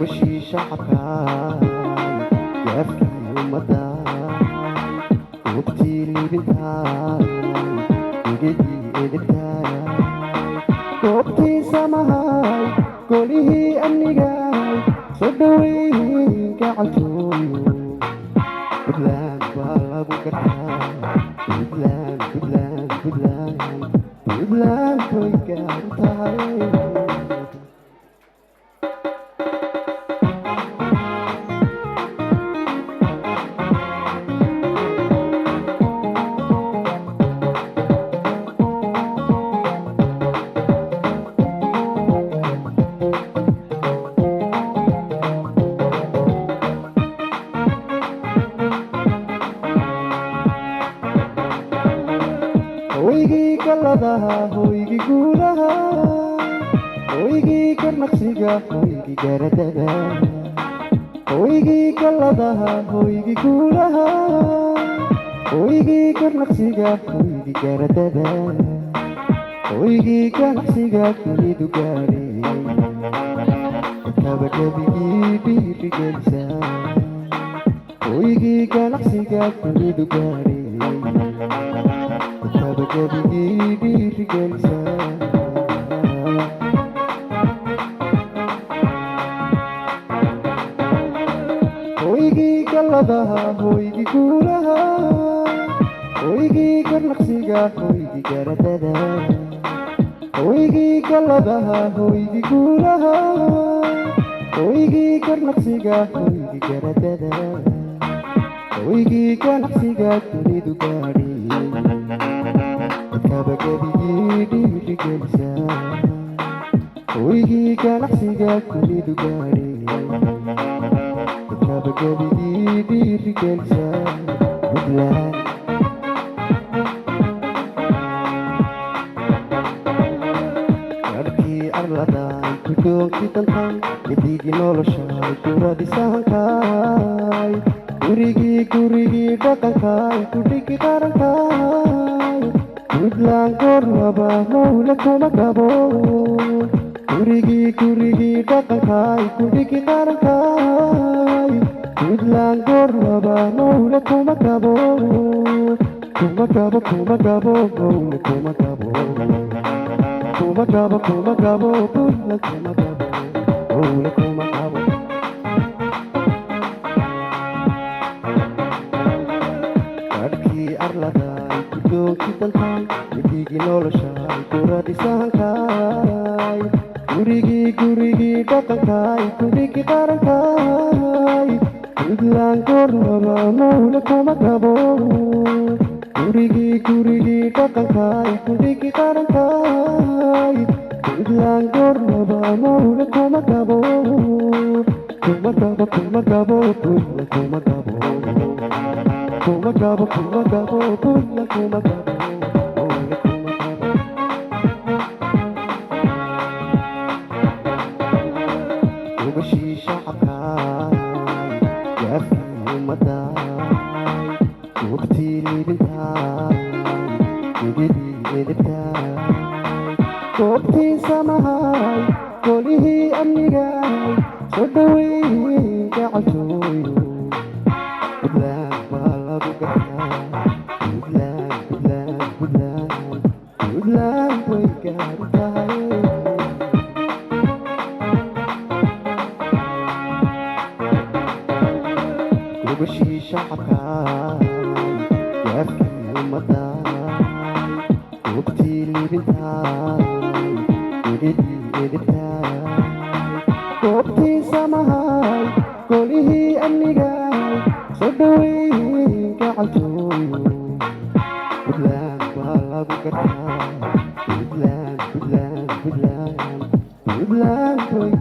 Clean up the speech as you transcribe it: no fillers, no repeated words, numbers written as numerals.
وشي شعبكاي يافكي ومداي وقتيلي بنتاي وجدي إدتاي وقتي سماهاي كله أمنياي صدوين كعلتوي بدلان بالابو كرتاي بدلان بدلان بدلان بدلان توي كرتاي hoygii galadaha hoygii guulaha hoygii karnaqsiga hoygii garadada hoygii galadaha hoygii guulaha hoygii karnaqsiga hoygii garadada hoygii ganacsiga kunidu gaari kabakabigii dhiirigelisa hoygii ganacsiga kunidu gaari kabakabigii dhiirigelisa hoygii galadaha hoygii guulaha hoygii karnaqsiga hoygii garadada hoygii galadaha hoygii guulaha hoygii karnaqsiga hoygii garadada hoygii ganacsiga kunidu gaari kabakabigii dhiirigelisa hoygii ganacsiga kunidu gaari kabakabigii dhiirigelisa buntland garkii arladay kudoonki dantan idigii noloshay kuradisahankaay gurigii dhaqankaay kudhigi qarankaay buntland goornaba mawla kuma gabo gurigii dhaqankaay kudhigi qarankaay buntland goornaba mawla kuma gabo kuma gabo kuma gabo mawla kuma gabo kuma gabo kuma gabo buntland kuma gabo mawla kuma gabo garkii arladay kudoonki dantan idigii noloshay kuradisahankaay gurigii dhaqankaay kudhigi qarankaay buntland goornaba mawla kuma gabo gurigii dhaqankaay kudhigi qarankaay buntland goornaba mawla kuma gabo kuma gabo kuma gabo buntland kuma gabo kuma gabo kuma gabo buntland kuma gabo mawla kuma gabo وبشي شعبكاي يافكي ومداي وقتيلي بنتاي وجدي إدتاي وقتي سماهاي كله أمنياي صدوين كعلتوي بدلان بالابو كرتاي بدلان بدلان بدلان بدلان توي كرتاي وبشي شعبكاي يافكي ومداي وقتيلي بنتاي وجدي إدتاي وقتي سماهاي كله أمنياي صدوين كعلتوي بدلان بالابو كرتاي بدلان بدلان بدلان بدلان توي